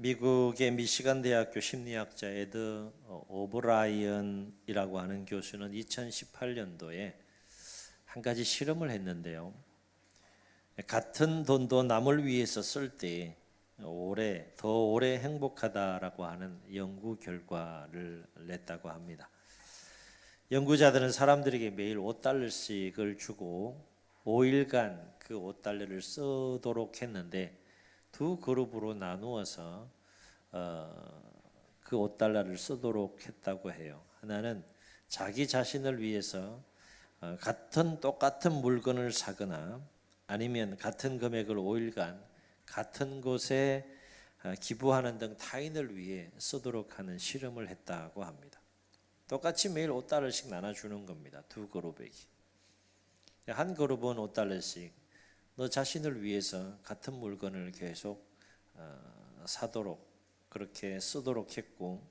미국의 미시간 대학교 심리학자 에드 오브라이언이라고 하는 교수는 2018년도에 한 가지 실험을 했는데요. 같은 돈도 남을 위해서 쓸 때 더 오래 행복하다라고 하는 연구 결과를 냈다고 합니다. 연구자들은 사람들에게 매일 $5씩을 주고 5일간 그 $5를 쓰도록 했는데 두 그룹으로 나누어서 그 $5를 쓰도록 했다고 해요. 하나는 자기 자신을 위해서 똑같은 물건을 사거나 아니면 같은 금액을 5일간 같은 곳에 기부하는 등 타인을 위해 쓰도록 하는 실험을 했다고 합니다. 똑같이 매일 $5씩 나눠주는 겁니다. 두 그룹에게. 한 그룹은 $5씩 너 자신을 위해서 같은 물건을 계속 사도록 그렇게 쓰도록 했고,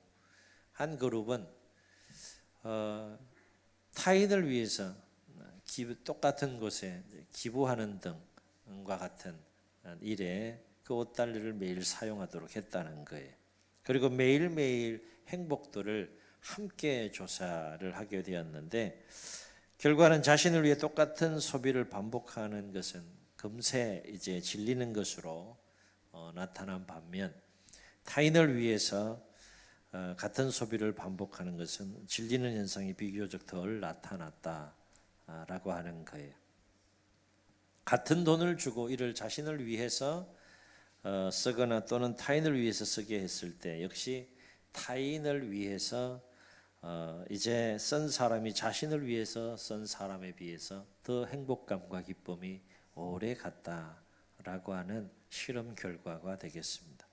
한 그룹은 타인을 위해서 똑같은 곳에 기부하는 등과 같은 일에 그 $5를 매일 사용하도록 했다는 거예요. 그리고 매일매일 행복도를 함께 조사를 하게 되었는데, 결과는 자신을 위해 똑같은 소비를 반복하는 것은 금세 이제 질리는 것으로 나타난 반면, 타인을 위해서 같은 소비를 반복하는 것은 질리는 현상이 비교적 덜 나타났다라고 하는 거예요. 같은 돈을 주고 이를 자신을 위해서 쓰거나 또는 타인을 위해서 쓰게 했을 때 역시 타인을 위해서 이제 쓴 사람이 자신을 위해서 쓴 사람에 비해서 더 행복감과 기쁨이 오래 갔다라고 하는 실험 결과가 되겠습니다.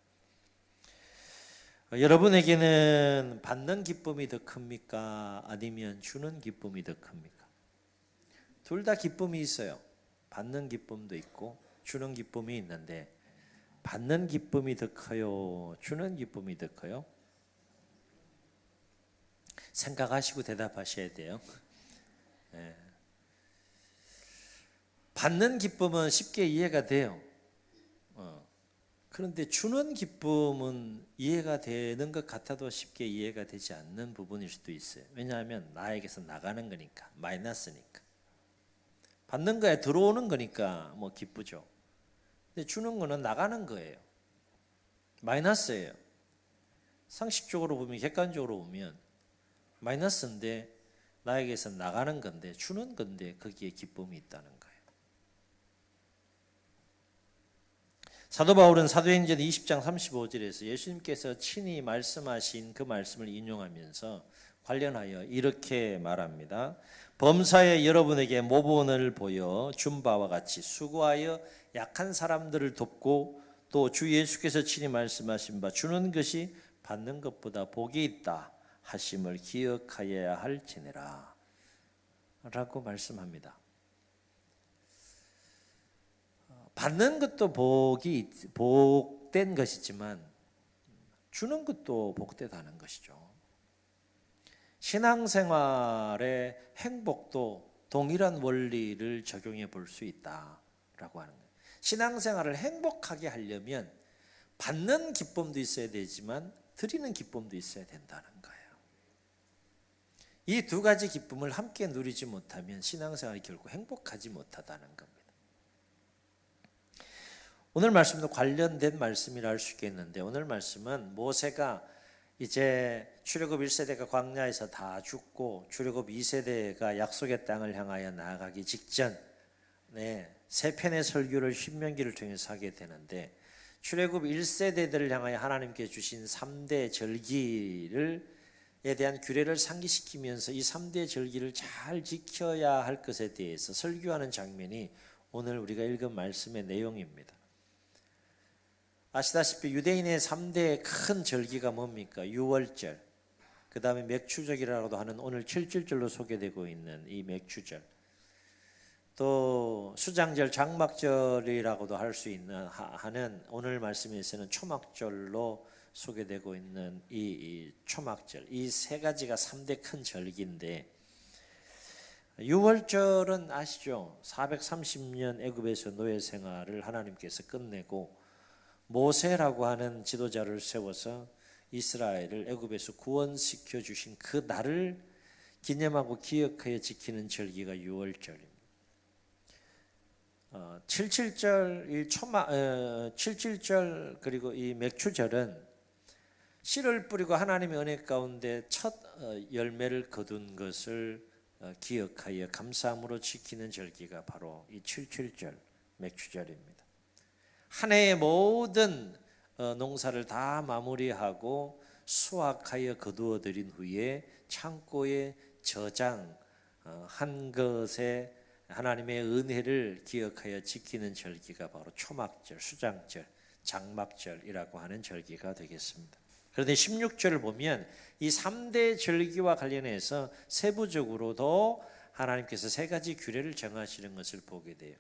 여러분에게는 받는 기쁨이 더 큽니까? 아니면 주는 기쁨이 더 큽니까? 둘 다 기쁨이 있어요. 받는 기쁨도 있고 주는 기쁨이 있는데, 받는 기쁨이 더 커요? 주는 기쁨이 더 커요? 생각하시고 대답하셔야 돼요. 네. 받는 기쁨은 쉽게 이해가 돼요. 그런데 주는 기쁨은 이해가 되는 것 같아도 쉽게 이해가 되지 않는 부분일 수도 있어요. 왜냐하면 나에게서 나가는 거니까, 마이너스니까. 받는 거에 들어오는 거니까 뭐 기쁘죠. 근데 주는 거는 나가는 거예요. 마이너스예요. 상식적으로 보면, 객관적으로 보면 마이너스인데 나에게서 나가는 건데, 주는 건데 거기에 기쁨이 있다는 거예요. 사도 바울은 사도행전 20장 35절에서 예수님께서 친히 말씀하신 그 말씀을 인용하면서 관련하여 이렇게 말합니다. 범사에 여러분에게 모본을 보여 준 바와 같이 수고하여 약한 사람들을 돕고 또 주 예수께서 친히 말씀하신 바 주는 것이 받는 것보다 복이 있다 하심을 기억하여야 할지니라 라고 말씀합니다. 받는 것도 복된 것이지만 주는 것도 복되다는 것이죠. 신앙생활의 행복도 동일한 원리를 적용해 볼 수 있다라고 하는 거예요. 신앙생활을 행복하게 하려면 받는 기쁨도 있어야 되지만 드리는 기쁨도 있어야 된다는 거예요. 이 두 가지 기쁨을 함께 누리지 못하면 신앙생활이 결국 행복하지 못하다는 겁니다. 오늘 말씀도 관련된 말씀이라 할 수 있겠는데, 오늘 말씀은 모세가 이제 출애굽 1세대가 광야에서 다 죽고 출애굽 2세대가 약속의 땅을 향하여 나아가기 직전에 세 편의 설교를 신명기를 통해서 하게 되는데, 출애굽 1세대들을 향하여 하나님께 주신 3대 절기에 대한 규례를 상기시키면서 이 3대 절기를 잘 지켜야 할 것에 대해서 설교하는 장면이 오늘 우리가 읽은 말씀의 내용입니다. 아시다시피 유대인의 3대 큰 절기가 뭡니까? 유월절, 그 다음에 맥추절이라고도 하는 오늘 7절로 소개되고 있는 이 맥추절, 또 수장절, 장막절이라고도 할 수 있는 하는 오늘 말씀에서는 초막절로 소개되고 있는 이 초막절, 이 세 가지가 3대 큰 절기인데, 유월절은 아시죠? 430년 애굽에서 노예 생활을 하나님께서 끝내고 모세라고 하는 지도자를 세워서 이스라엘을 애굽에서 구원시켜 주신 그 날을 기념하고 기억하여 지키는 절기가 유월절입니다. 77절 그리고 이 맥추절은 씨를 뿌리고 하나님의 은혜 가운데 첫 열매를 거둔 것을 기억하여 감사함으로 지키는 절기가 바로 이 77절 맥추절입니다. 한 해의 모든 농사를 다 마무리하고 수확하여 거두어 들인 후에 창고에 저장한 것에 하나님의 은혜를 기억하여 지키는 절기가 바로 초막절, 수장절, 장막절이라고 하는 절기가 되겠습니다. 그런데 16절을 보면 이 3대 절기와 관련해서 세부적으로도 하나님께서 세 가지 규례를 정하시는 것을 보게 돼요.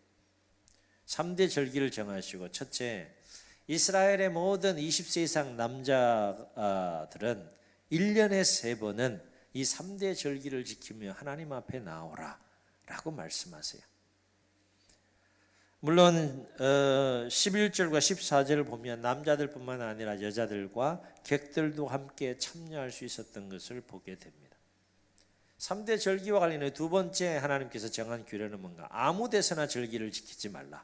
3대 절기를 정하시고, 첫째, 이스라엘의 모든 20세 이상 남자들은 1년에 3번은 이 3대 절기를 지키며 하나님 앞에 나오라 라고 말씀하세요. 물론 11절과 14절을 보면 남자들뿐만 아니라 여자들과 객들도 함께 참여할 수 있었던 것을 보게 됩니다. 3대 절기와 관련해 두 번째 하나님께서 정한 규례는 뭔가? 아무 데서나 절기를 지키지 말라.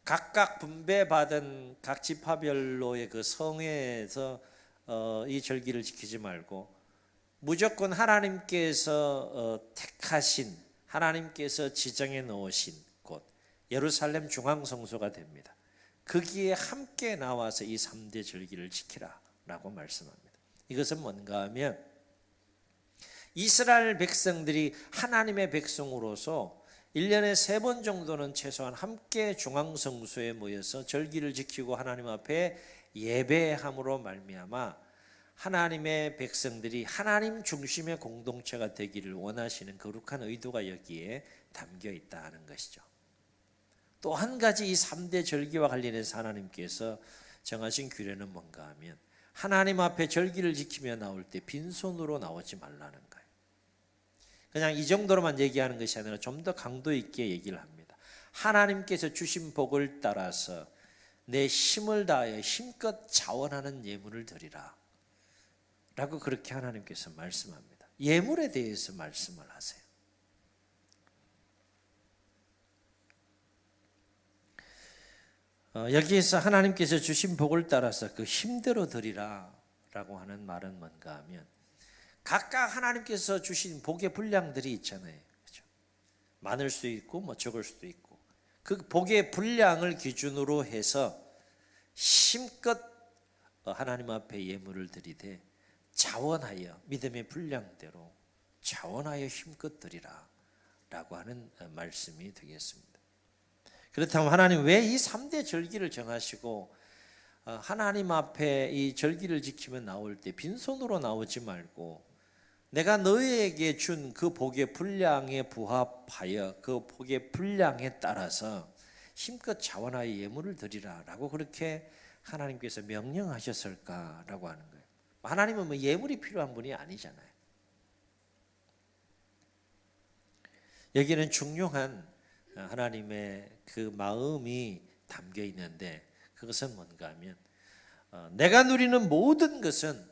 각각 분배받은 각 지파별로의 그 성회에서 이 절기를 지키지 말고 무조건 하나님께서 택하신, 하나님께서 지정해 놓으신 곳 예루살렘 중앙성소가 됩니다. 거기에 함께 나와서 이 3대 절기를 지키라 라고 말씀합니다. 이것은 뭔가 하면 이스라엘 백성들이 하나님의 백성으로서 1년에 3번 정도는 최소한 함께 중앙성소에 모여서 절기를 지키고 하나님 앞에 예배함으로 말미암아 하나님의 백성들이 하나님 중심의 공동체가 되기를 원하시는 거룩한 의도가 여기에 담겨 있다는 것이죠. 또 한 가지 이 3대 절기와 관련해서 하나님께서 정하신 규례는 뭔가 하면 하나님 앞에 절기를 지키며 나올 때 빈손으로 나오지 말라는 거예요. 그냥 이 정도로만 얘기하는 것이 아니라 좀 더 강도 있게 얘기를 합니다. 하나님께서 주신 복을 따라서 내 힘을 다하여 힘껏 자원하는 예물을 드리라 라고 그렇게 하나님께서 말씀합니다. 예물에 대해서 말씀을 하세요. 여기에서 하나님께서 주신 복을 따라서 그 힘대로 드리라 라고 하는 말은 뭔가 하면 각각 하나님께서 주신 복의 분량들이 있잖아요. 그렇죠? 많을 수도 있고 뭐 적을 수도 있고 그 복의 분량을 기준으로 해서 힘껏 하나님 앞에 예물을 드리되 자원하여 믿음의 분량대로 자원하여 힘껏 드리라 라고 하는 말씀이 되겠습니다. 그렇다면 하나님 왜 이 3대 절기를 정하시고 하나님 앞에 이 절기를 지키며 나올 때 빈손으로 나오지 말고 내가 너희에게 준 그 복의 분량에 부합하여 그 복의 분량에 따라서 힘껏 자원하여 예물을 드리라 라고 그렇게 하나님께서 명령하셨을까라고 하는 거예요. 하나님은 뭐 예물이 필요한 분이 아니잖아요. 여기는 중요한 하나님의 그 마음이 담겨 있는데 그것은 뭔가 하면 내가 누리는 모든 것은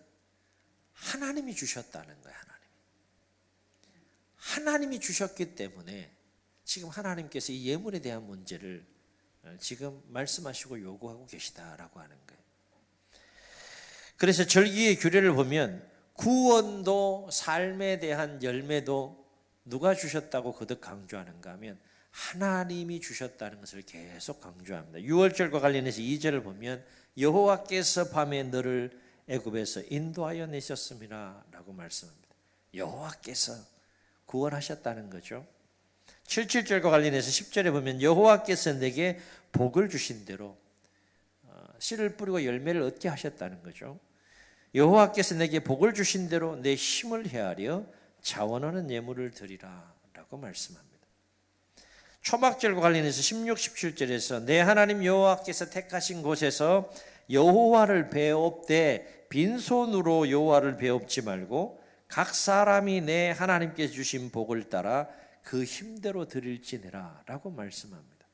하나님이 주셨다는 거예요. 하나님이 주셨기 때문에 지금 하나님께서 이 예물에 대한 문제를 지금 말씀하시고 요구하고 계시다라고 하는 거예요. 그래서 절기의 규례를 보면 구원도 삶에 대한 열매도 누가 주셨다고 거듭 강조하는가 하면 하나님이 주셨다는 것을 계속 강조합니다. 6월절과 관련해서 2절을 보면 여호와께서 밤에 너를 애굽에서 인도하여 내셨음이라 라고 말씀합니다. 여호와께서 구원하셨다는 거죠. 77절과 관련해서 10절에 보면 여호와께서 내게 복을 주신 대로 씨를 뿌리고 열매를 얻게 하셨다는 거죠. 여호와께서 내게 복을 주신 대로 내 힘을 헤아려 자원하는 예물을 드리라 라고 말씀합니다. 초막절과 관련해서 16, 17절에서 내 하나님 여호와께서 택하신 곳에서 여호와를 배웁되 빈손으로 여호와를 배웁지 말고 각 사람이 내 하나님께서 주신 복을 따라 그 힘대로 드릴지니라 라고 말씀합니다.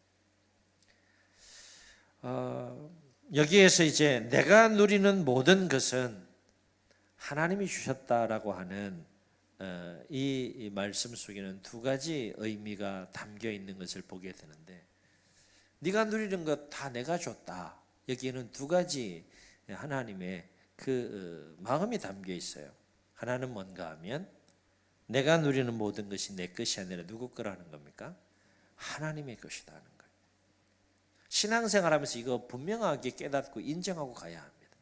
여기에서 이제 내가 누리는 모든 것은 하나님이 주셨다라고 하는 이 말씀 속에는 두 가지 의미가 담겨 있는 것을 보게 되는데, 네가 누리는 것 다 내가 줬다. 여기에는 두 가지 하나님의 그 마음이 담겨 있어요. 하나는 뭔가 하면 내가 누리는 모든 것이 내 것이 아니라 누구 거라는 겁니까? 하나님의 것이라는 거예요. 신앙생활하면서 이거 분명하게 깨닫고 인정하고 가야 합니다.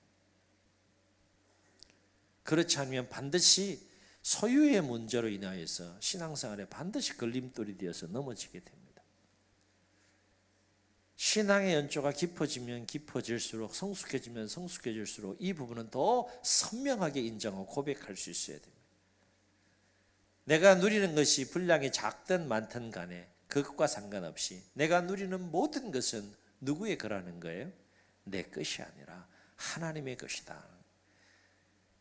그렇지 않으면 반드시 소유의 문제로 인하여서 신앙생활에 반드시 걸림돌이 되어서 넘어지게 됩니다. 신앙의 연조가 깊어지면 깊어질수록, 성숙해지면 성숙해질수록 이 부분은 더 선명하게 인정하고 고백할 수 있어야 됩니다. 내가 누리는 것이 분량이 작든 많든 간에 그것과 상관없이 내가 누리는 모든 것은 누구의 거라는 거예요? 내 것이 아니라 하나님의 것이다.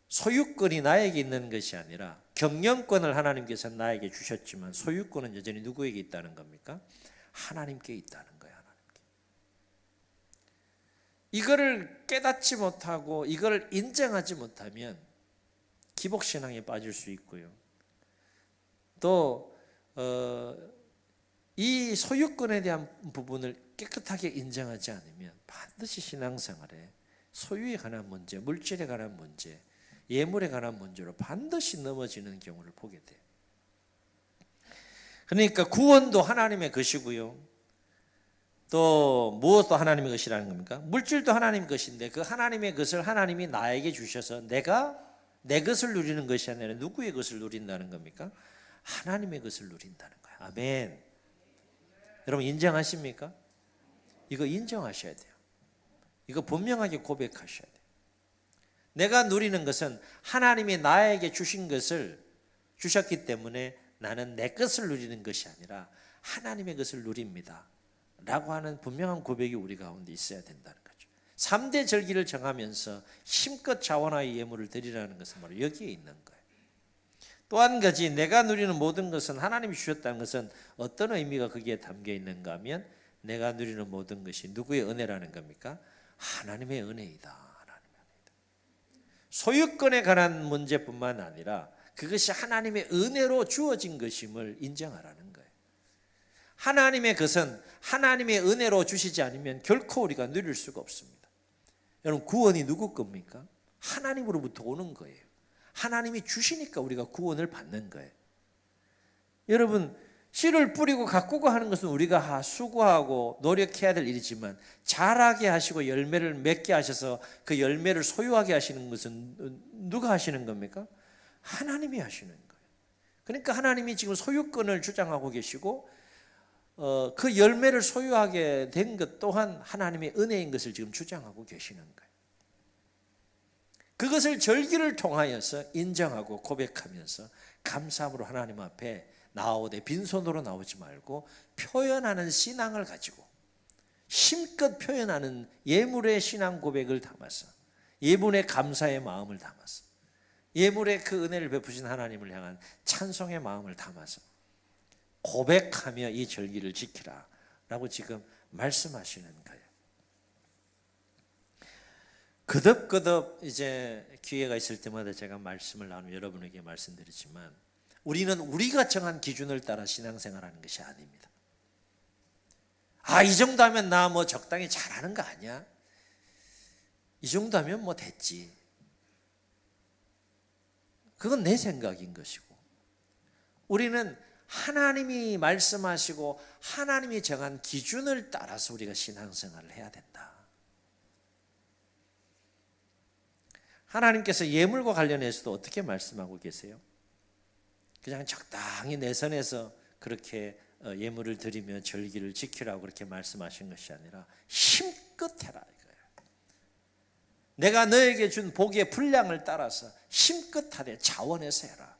소유권이 나에게 있는 것이 아니라, 경영권을 하나님께서 나에게 주셨지만 소유권은 여전히 누구에게 있다는 겁니까? 하나님께 있다는 거예요. 하나님께. 이거를 깨닫지 못하고 이걸 인정하지 못하면 기복신앙에 빠질 수 있고요. 또 이 소유권에 대한 부분을 깨끗하게 인정하지 않으면 반드시 신앙생활에 소유에 관한 문제, 물질에 관한 문제, 예물에 관한 문제로 반드시 넘어지는 경우를 보게 돼요. 그러니까 구원도 하나님의 것이고요. 또 무엇도 하나님의 것이라는 겁니까? 물질도 하나님의 것인데 그 하나님의 것을 하나님이 나에게 주셔서 내가 내 것을 누리는 것이 아니라 누구의 것을 누린다는 겁니까? 하나님의 것을 누린다는 거예요. 아멘. 여러분 인정하십니까? 이거 인정하셔야 돼요. 이거 분명하게 고백하셔야 돼요. 내가 누리는 것은 하나님이 나에게 주신 것을 주셨기 때문에 나는 내 것을 누리는 것이 아니라 하나님의 것을 누립니다 라고 하는 분명한 고백이 우리 가운데 있어야 된다는 거죠. 3대 절기를 정하면서 힘껏 자원하여 예물을 드리라는 것은 바로 여기에 있는 거예요. 또 한 가지, 내가 누리는 모든 것은 하나님이 주셨다는 것은 어떤 의미가 거기에 담겨 있는가 하면, 내가 누리는 모든 것이 누구의 은혜라는 겁니까? 하나님의 은혜이다. 하나님의 은혜이다. 소유권에 관한 문제뿐만 아니라 그것이 하나님의 은혜로 주어진 것임을 인정하라는 거예요. 하나님의 것은 하나님의 은혜로 주시지 않으면 결코 우리가 누릴 수가 없습니다. 여러분, 구원이 누구 겁니까? 하나님으로부터 오는 거예요. 하나님이 주시니까 우리가 구원을 받는 거예요. 여러분, 씨를 뿌리고 가꾸고 하는 것은 우리가 수고하고 노력해야 될 일이지만, 자라게 하시고 열매를 맺게 하셔서 그 열매를 소유하게 하시는 것은 누가 하시는 겁니까? 하나님이 하시는 거예요. 그러니까 하나님이 지금 소유권을 주장하고 계시고 그 열매를 소유하게 된 것 또한 하나님의 은혜인 것을 지금 주장하고 계시는 거예요. 그것을 절기를 통하여서 인정하고 고백하면서 감사함으로 하나님 앞에 나오되 빈손으로 나오지 말고 표현하는 신앙을 가지고 힘껏 표현하는 예물의 신앙 고백을 담아서, 예물의 감사의 마음을 담아서, 예물의 그 은혜를 베푸신 하나님을 향한 찬송의 마음을 담아서 고백하며 이 절기를 지키라 라고 지금 말씀하시는 거예요. 거듭거듭 이제 기회가 있을 때마다 제가 말씀을 나누며 여러분에게 말씀드리지만, 우리는 우리가 정한 기준을 따라 신앙생활하는 것이 아닙니다. 이 정도 하면 나 뭐 적당히 잘하는 거 아니야? 이 정도 하면 뭐 됐지. 그건 내 생각인 것이고, 우리는 하나님이 말씀하시고 하나님이 정한 기준을 따라서 우리가 신앙생활을 해야 된다. 하나님께서 예물과 관련해서도 어떻게 말씀하고 계세요? 그냥 적당히 내 선에서 그렇게 예물을 드리며 절기를 지키라고 그렇게 말씀하신 것이 아니라 힘껏 해라 이거예요. 내가 너에게 준 복의 분량을 따라서 힘껏 하되 자원해서 해라.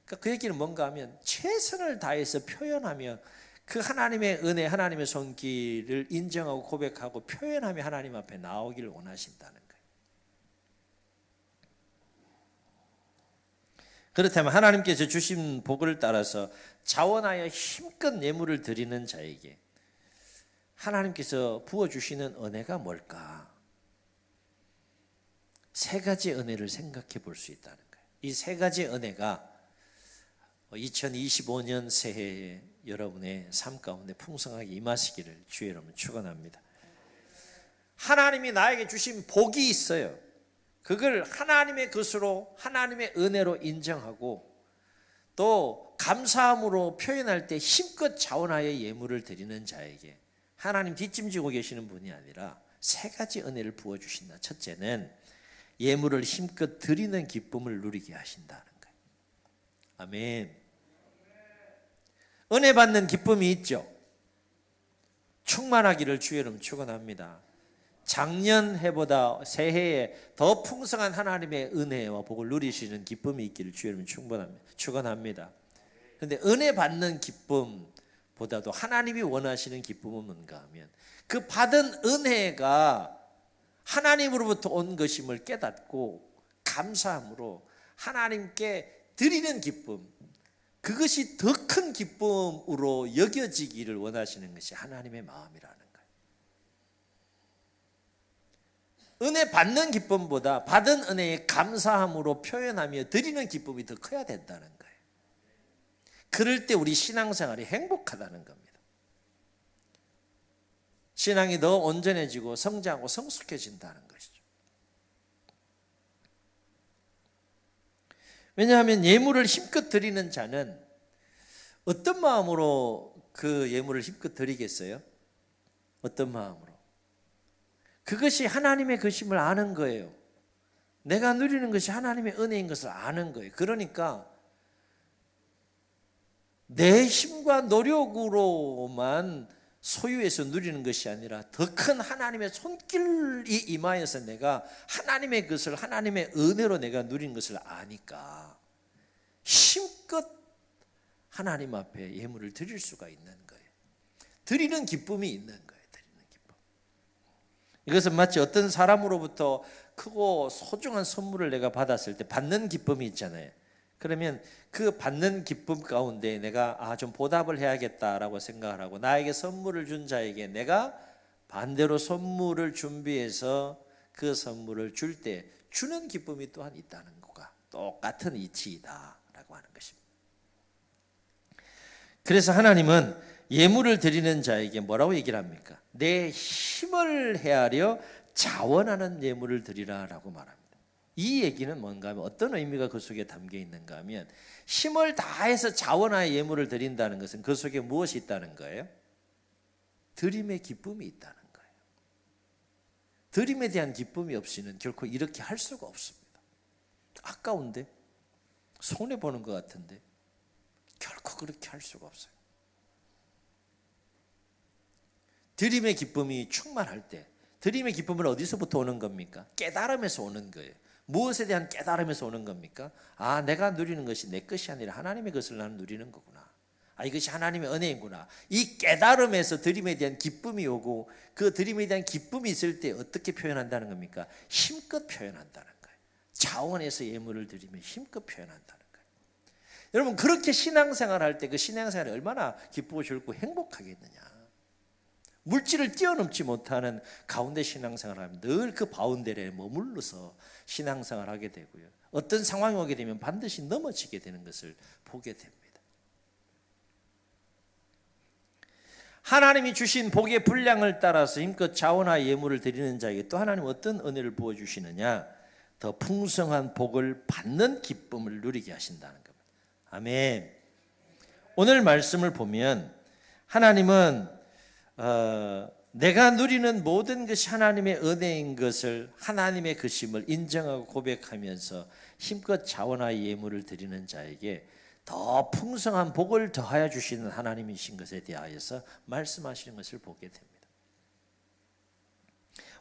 그러니까 그 얘기는 뭔가 하면 최선을 다해서 표현하며 그 하나님의 은혜, 하나님의 손길을 인정하고 고백하고 표현하며 하나님 앞에 나오기를 원하신다는 거예요. 그렇다면 하나님께서 주신 복을 따라서 자원하여 힘껏 예물을 드리는 자에게 하나님께서 부어주시는 은혜가 뭘까? 세 가지 은혜를 생각해 볼 수 있다는 거예요. 이 세 가지 은혜가 2025년 새해에 여러분의 삶 가운데 풍성하게 임하시기를 주의 이름으로 축원합니다. 하나님이 나에게 주신 복이 있어요. 그걸 하나님의 것으로, 하나님의 은혜로 인정하고 또 감사함으로 표현할 때 힘껏 자원하여 예물을 드리는 자에게 하나님 뒷짐지고 계시는 분이 아니라 세 가지 은혜를 부어주신다. 첫째는 예물을 힘껏 드리는 기쁨을 누리게 하신다는 거예요. 아멘. 은혜 받는 기쁨이 있죠. 충만하기를 주의 이름 축원합니다. 작년 해보다 새해에 더 풍성한 하나님의 은혜와 복을 누리시는 기쁨이 있기를 주의 이름 축원합니다. 그런데 은혜 받는 기쁨보다도 하나님이 원하시는 기쁨은 뭔가 하면 그 받은 은혜가 하나님으로부터 온 것임을 깨닫고 감사함으로 하나님께 드리는 기쁨, 그것이 더 큰 기쁨으로 여겨지기를 원하시는 것이 하나님의 마음이라는 거예요. 은혜 받는 기쁨보다 받은 은혜에 감사함으로 표현하며 드리는 기쁨이 더 커야 된다는 거예요. 그럴 때 우리 신앙생활이 행복하다는 겁니다. 신앙이 더 온전해지고 성장하고 성숙해진다는 것이죠. 왜냐하면 예물을 힘껏 드리는 자는 어떤 마음으로 그 예물을 힘껏 드리겠어요? 어떤 마음으로? 그것이 하나님의 것임을 아는 거예요. 내가 누리는 것이 하나님의 은혜인 것을 아는 거예요. 그러니까 내 힘과 노력으로만 소유해서 누리는 것이 아니라 더 큰 하나님의 손길이 임하여서 내가 하나님의 것을 하나님의 은혜로 내가 누린 것을 아니까 힘껏 하나님 앞에 예물을 드릴 수가 있는 거예요. 드리는 기쁨이 있는 거예요. 드리는 기쁨. 이것은 마치 어떤 사람으로부터 크고 소중한 선물을 내가 받았을 때 받는 기쁨이 있잖아요. 그러면 그 받는 기쁨 가운데 내가 좀 보답을 해야겠다라고 생각을 하고 나에게 선물을 준 자에게 내가 반대로 선물을 준비해서 그 선물을 줄 때 주는 기쁨이 또한 있다는 것과 똑같은 이치이다라고 하는 것입니다. 그래서 하나님은 예물을 드리는 자에게 뭐라고 얘기를 합니까? 내 힘을 헤아려 자원하는 예물을 드리라라고 말합니다. 이 얘기는 뭔가 하면 어떤 의미가 그 속에 담겨 있는가 하면 힘을 다해서 자원하여 예물을 드린다는 것은 그 속에 무엇이 있다는 거예요? 드림의 기쁨이 있다는 거예요. 드림에 대한 기쁨이 없이는 결코 이렇게 할 수가 없습니다. 아까운데 손해보는 것 같은데 결코 그렇게 할 수가 없어요. 드림의 기쁨이 충만할 때 드림의 기쁨은 어디서부터 오는 겁니까? 깨달음에서 오는 거예요. 무엇에 대한 깨달음에서 오는 겁니까? 내가 누리는 것이 내 것이 아니라 하나님의 것을 나는 누리는 거구나. 이것이 하나님의 은혜이구나. 이 깨달음에서 드림에 대한 기쁨이 오고 그 드림에 대한 기쁨이 있을 때 어떻게 표현한다는 겁니까? 힘껏 표현한다는 거예요. 자원해서 예물을 드리며 힘껏 표현한다는 거예요. 여러분 그렇게 신앙생활 할 때 그 신앙생활이 얼마나 기쁘고 즐겁고 행복하겠느냐. 물질을 뛰어넘지 못하는 가운데 신앙생활하면 늘 그 바운더리에 머물러서 신앙생활하게 되고요. 어떤 상황이 오게 되면 반드시 넘어지게 되는 것을 보게 됩니다. 하나님이 주신 복의 분량을 따라서 힘껏 자원하여 예물을 드리는 자에게 또 하나님 어떤 은혜를 부어주시느냐? 더 풍성한 복을 받는 기쁨을 누리게 하신다는 겁니다. 아멘. 오늘 말씀을 보면 하나님은 내가 누리는 모든 것이 하나님의 은혜인 것을 하나님의 것임을 인정하고 고백하면서 힘껏 자원하여 예물을 드리는 자에게 더 풍성한 복을 더하여 주시는 하나님이신 것에 대하여서 말씀하시는 것을 보게 됩니다.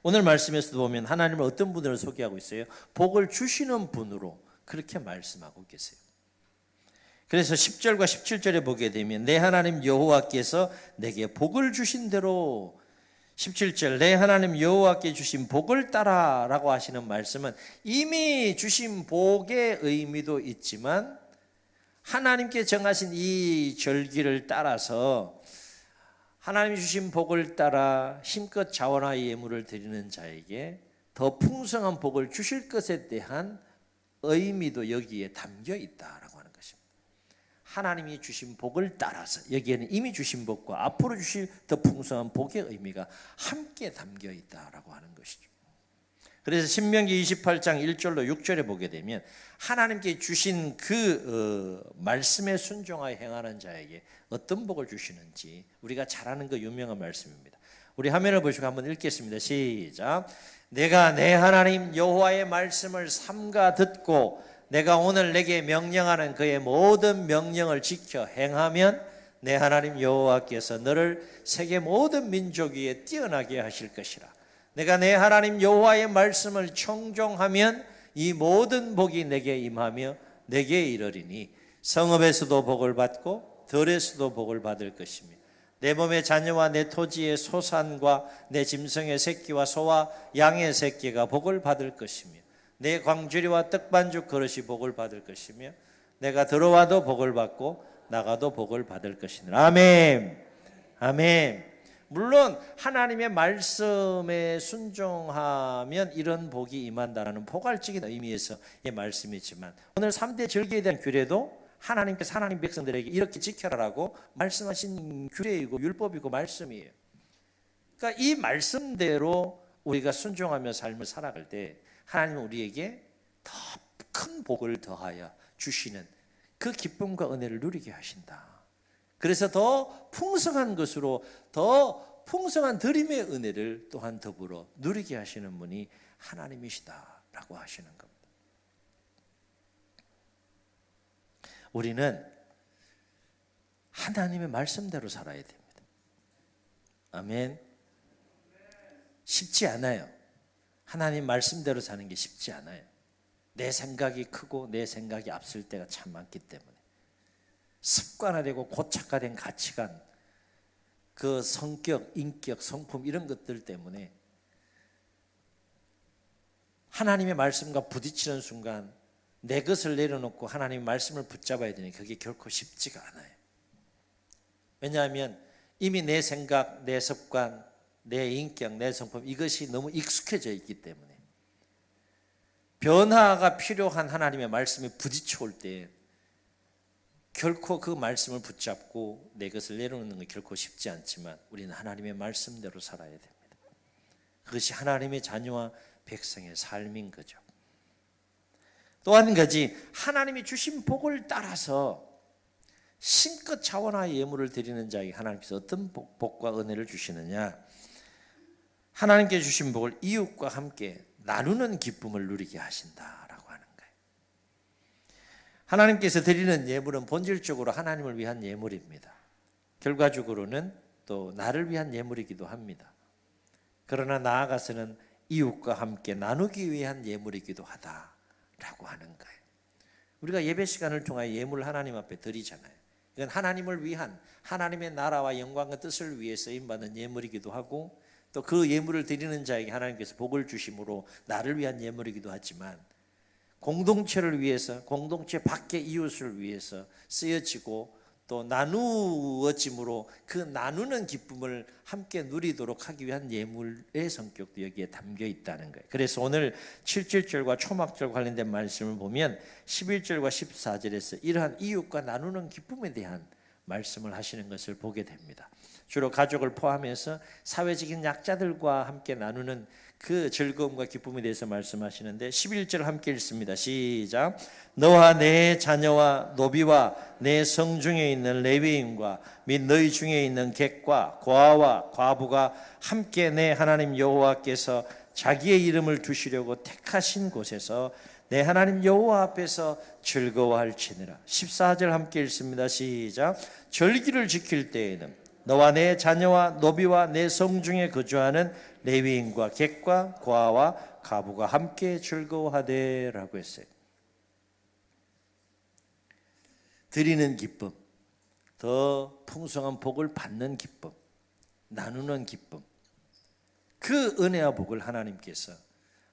오늘 말씀에서도 보면 하나님은 어떤 분을 소개하고 있어요? 복을 주시는 분으로 그렇게 말씀하고 계세요. 그래서 10절과 17절에 보게 되면 내 하나님 여호와께서 내게 복을 주신 대로 17절 내 하나님 여호와께 주신 복을 따라라고 하시는 말씀은 이미 주신 복의 의미도 있지만 하나님께 정하신 이 절기를 따라서 하나님이 주신 복을 따라 힘껏 자원하여 예물을 드리는 자에게 더 풍성한 복을 주실 것에 대한 의미도 여기에 담겨 있다라고 하는 것입니다. 하나님이 주신 복을 따라서 여기에는 이미 주신 복과 앞으로 주실 더 풍성한 복의 의미가 함께 담겨 있다라고 하는 것이죠. 그래서 신명기 28장 1절로 6절에 보게 되면 하나님께 주신 그 말씀에 순종하여 행하는 자에게 어떤 복을 주시는지 우리가 잘 아는 그 유명한 말씀입니다. 우리 화면을 보시고 한번 읽겠습니다. 시작. 내가 내 하나님 여호와의 말씀을 삼가 듣고 내가 오늘 내게 명령하는 그의 모든 명령을 지켜 행하면 내 하나님 여호와께서 너를 세계 모든 민족 위에 뛰어나게 하실 것이라. 내가 내 하나님 여호와의 말씀을 청종하면 이 모든 복이 내게 임하며 내게 이르리니 성읍에서도 복을 받고 들에서도 복을 받을 것이며 내 몸의 자녀와 내 토지의 소산과 내 짐승의 새끼와 소와 양의 새끼가 복을 받을 것이며 내 광주리와 떡반죽 그릇이 복을 받을 것이며 내가 들어와도 복을 받고 나가도 복을 받을 것이니라. 아멘. 아멘. 물론 하나님의 말씀에 순종하면 이런 복이 임한다라는 포괄적인 의미에서의 말씀이지만 오늘 3대 절기에 대한 규례도 하나님께서 하나님 백성들에게 이렇게 지켜라라고 말씀하신 규례이고 율법이고 말씀이에요. 그러니까 이 말씀대로 우리가 순종하며 삶을 살아갈 때 하나님은 우리에게 더 큰 복을 더하여 주시는 그 기쁨과 은혜를 누리게 하신다. 그래서 더 풍성한 것으로 더 풍성한 드림의 은혜를 또한 더불어 누리게 하시는 분이 하나님이시다라고 하시는 겁니다. 우리는 하나님의 말씀대로 살아야 됩니다. 아멘. 쉽지 않아요. 하나님 말씀대로 사는 게 쉽지 않아요. 내 생각이 크고 내 생각이 앞설 때가 참 많기 때문에 습관화되고 고착화된 가치관, 그 성격, 인격, 성품 이런 것들 때문에 하나님의 말씀과 부딪히는 순간 내 것을 내려놓고 하나님의 말씀을 붙잡아야 되니 그게 결코 쉽지가 않아요. 왜냐하면 이미 내 생각, 내 습관, 내 인격, 내 성품 이것이 너무 익숙해져 있기 때문에 변화가 필요한 하나님의 말씀에 부딪혀 올 때 결코 그 말씀을 붙잡고 내 것을 내려놓는 건 결코 쉽지 않지만 우리는 하나님의 말씀대로 살아야 됩니다. 그것이 하나님의 자녀와 백성의 삶인 거죠. 또 한 가지, 하나님이 주신 복을 따라서 힘껏 자원하여 예물을 드리는 자에게 하나님께서 어떤 복과 은혜를 주시느냐. 하나님께 주신 복을 이웃과 함께 나누는 기쁨을 누리게 하신다라고 하는 거예요. 하나님께서 드리는 예물은 본질적으로 하나님을 위한 예물입니다. 결과적으로는 또 나를 위한 예물이기도 합니다. 그러나 나아가서는 이웃과 함께 나누기 위한 예물이기도 하다라고 하는 거예요. 우리가 예배 시간을 통하여 예물을 하나님 앞에 드리잖아요. 이건 하나님을 위한 하나님의 나라와 영광과 뜻을 위해 쓰임받는 예물이기도 하고 또 그 예물을 드리는 자에게 하나님께서 복을 주심으로 나를 위한 예물이기도 하지만 공동체를 위해서 공동체 밖의 이웃을 위해서 쓰여지고 또 나누어짐으로 그 나누는 기쁨을 함께 누리도록 하기 위한 예물의 성격도 여기에 담겨 있다는 거예요. 그래서 오늘 7절과 초막절 관련된 말씀을 보면 11절과 14절에서 이러한 이웃과 나누는 기쁨에 대한 말씀을 하시는 것을 보게 됩니다. 주로 가족을 포함해서 사회적인 약자들과 함께 나누는 그 즐거움과 기쁨에 대해서 말씀하시는데 11절 함께 읽습니다. 시작. 너와 내 자녀와 노비와 내 성중에 있는 레위인과 및 너희 중에 있는 객과 고아와 과부가 함께 내 하나님 여호와께서 자기의 이름을 두시려고 택하신 곳에서 내 하나님 여호와 앞에서 즐거워할지니라. 14절 함께 읽습니다. 시작. 절기를 지킬 때에는 너와 내 자녀와 노비와 내 성중에 거주하는 레위인과 객과 고아와 가부가 함께 즐거워하되라고 했어요. 드리는 기쁨, 더 풍성한 복을 받는 기쁨, 나누는 기쁨, 그 은혜와 복을 하나님께서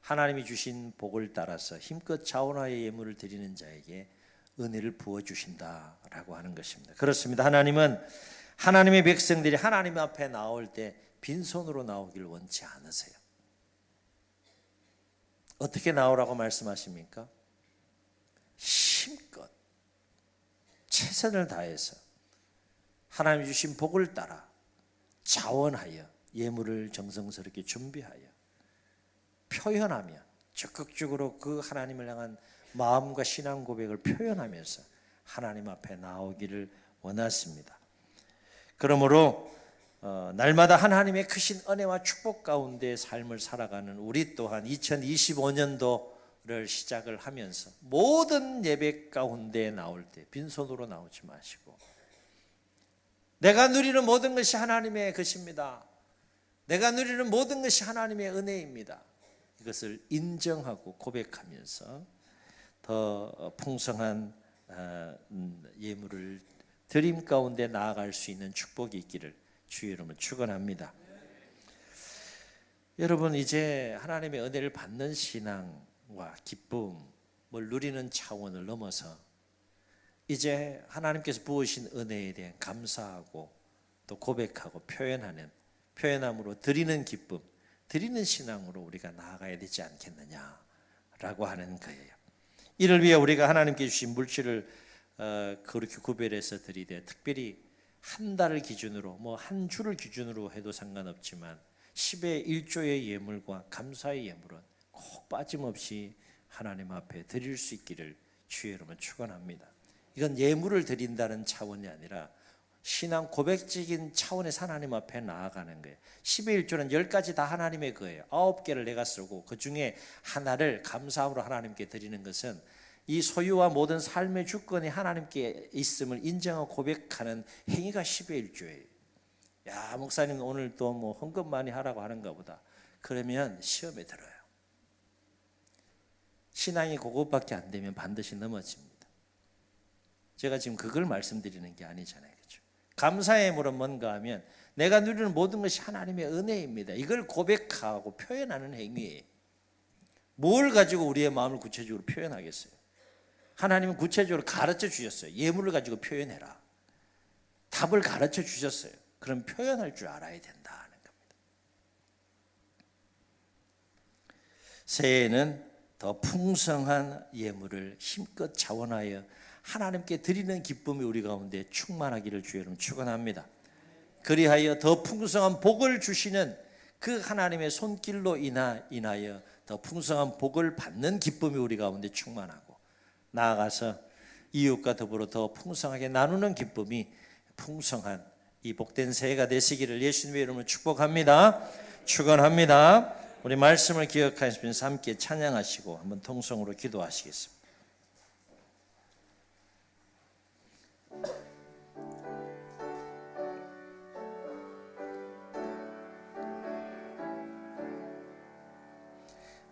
하나님이 주신 복을 따라서 힘껏 자원하여 예물을 드리는 자에게 은혜를 부어주신다라고 하는 것입니다. 그렇습니다. 하나님은 하나님의 백성들이 하나님 앞에 나올 때 빈손으로 나오길 원치 않으세요. 어떻게 나오라고 말씀하십니까? 힘껏 최선을 다해서 하나님 주신 복을 따라 자원하여 예물을 정성스럽게 준비하여 표현하며 적극적으로 그 하나님을 향한 마음과 신앙 고백을 표현하면서 하나님 앞에 나오기를 원하십니다. 그러므로 날마다 하나님의 크신 은혜와 축복 가운데 삶을 살아가는 우리 또한 2025년도를 시작을 하면서 모든 예배 가운데 나올 때 빈손으로 나오지 마시고 내가 누리는 모든 것이 하나님의 것입니다. 내가 누리는 모든 것이 하나님의 은혜입니다. 이것을 인정하고 고백하면서 더 풍성한 예물을 드림 가운데 나아갈 수 있는 축복이 있기를 주의 이름으로 축원합니다. 여러분, 이제 하나님의 은혜를 받는 신앙과 기쁨을 누리는 차원을 넘어서 이제 하나님께서 부으신 은혜에 대한 감사하고 또 고백하고 표현함으로 드리는 기쁨, 드리는 신앙으로 우리가 나아가야 되지 않겠느냐라고 하는 거예요. 이를 위해 우리가 하나님께 주신 물질을 그렇게 구별해서 드리되, 특별히 한 달을 기준으로 한 주를 기준으로 해도 상관없지만 10의 1조의 예물과 감사의 예물은 꼭 빠짐없이 하나님 앞에 드릴 수 있기를 주의 이름으로 축원합니다. 이건 예물을 드린다는 차원이 아니라 신앙 고백적인 차원에서 하나님 앞에 나아가는 거예요. 10의 1조는 10가지 다 하나님의 거예요. 9개를 내가 쓰고 그 중에 하나를 감사함으로 하나님께 드리는 것은 이 소유와 모든 삶의 주권이 하나님께 있음을 인정하고 고백하는 행위가 10의 1조예요. 야, 목사님 오늘 또 헌금 많이 하라고 하는가 보다. 그러면 시험에 들어요. 신앙이 그것밖에 안 되면 반드시 넘어집니다. 제가 지금 그걸 말씀드리는 게 아니잖아요. 그렇죠? 감사의 예물은 뭔가 하면 내가 누리는 모든 것이 하나님의 은혜입니다. 이걸 고백하고 표현하는 행위예요. 뭘 가지고 우리의 마음을 구체적으로 표현하겠어요? 하나님은 구체적으로 가르쳐 주셨어요. 예물을 가지고 표현해라. 답을 가르쳐 주셨어요. 그럼 표현할 줄 알아야 된다는 겁니다. 새해에는 더 풍성한 예물을 힘껏 자원하여 하나님께 드리는 기쁨이 우리 가운데 충만하기를 주의 이름으로 축원합니다. 그리하여 더 풍성한 복을 주시는 그 하나님의 손길로 인하여 더 풍성한 복을 받는 기쁨이 우리 가운데 충만하고, 나아가서 이웃과 더불어 더 풍성하게 나누는 기쁨이 풍성한 이 복된 새해가 되시기를 예수님의 이름으로 축복합니다. 축원합니다. 우리 말씀을 기억하시면서 함께 찬양하시고 한번 통성으로 기도하시겠습니다.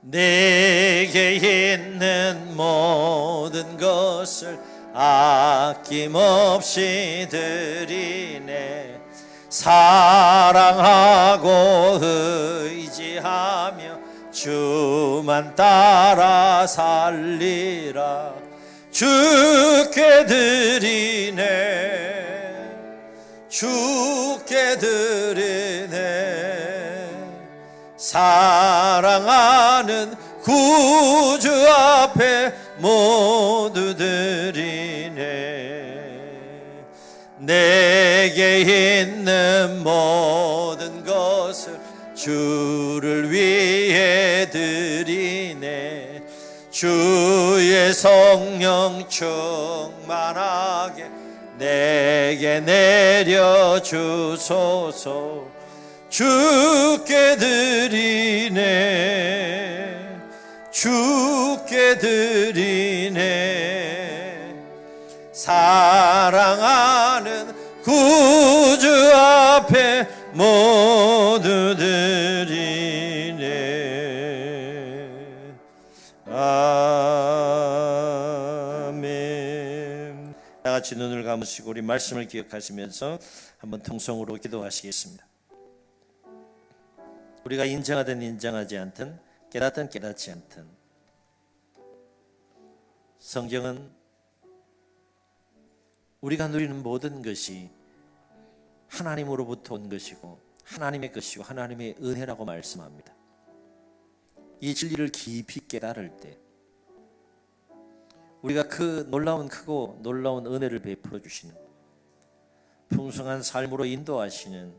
내게 있는 모든 것을 아낌없이 드리네. 사랑하고 의지하며 주만 따라 살리라. 주께 드리네. 주께 드리네. 사랑하는 구주 앞에 모두 드리네. 내게 있는 모든 것을 주를 위해 드리네. 주의 성령 충만하게 내게 내려주소서. 주께 드리네. 주께 드리네. 사랑하는 구주 앞에 모두 드리네. 아멘. 다 같이 눈을 감으시고 우리 말씀을 기억하시면서 한번 통성으로 기도하시겠습니다. 우리가 인정하든 인정하지 않든, 깨닫든 깨닫지 않든, 성경은 우리가 누리는 모든 것이 하나님으로부터 온 것이고 하나님의 것이고 하나님의 은혜라고 말씀합니다. 이 진리를 깊이 깨달을 때 우리가 그 놀라운 크고 놀라운 은혜를 베풀어 주시는 풍성한 삶으로 인도하시는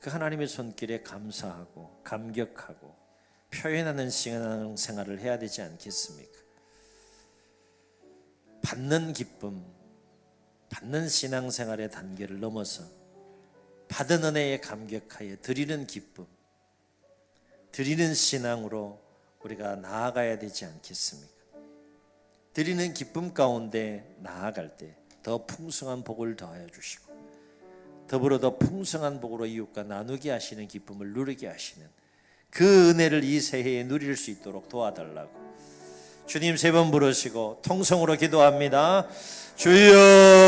그 하나님의 손길에 감사하고 감격하고 표현하는 신앙생활을 해야 되지 않겠습니까? 받는 기쁨, 받는 신앙생활의 단계를 넘어서 받은 은혜에 감격하여 드리는 기쁨, 드리는 신앙으로 우리가 나아가야 되지 않겠습니까? 드리는 기쁨 가운데 나아갈 때 더 풍성한 복을 더하여 주시고 더불어 더 풍성한 복으로 이웃과 나누게 하시는 기쁨을 누리게 하시는 그 은혜를 이 새해에 누릴 수 있도록 도와달라고 주님 3번 부르시고 통성으로 기도합니다. 주여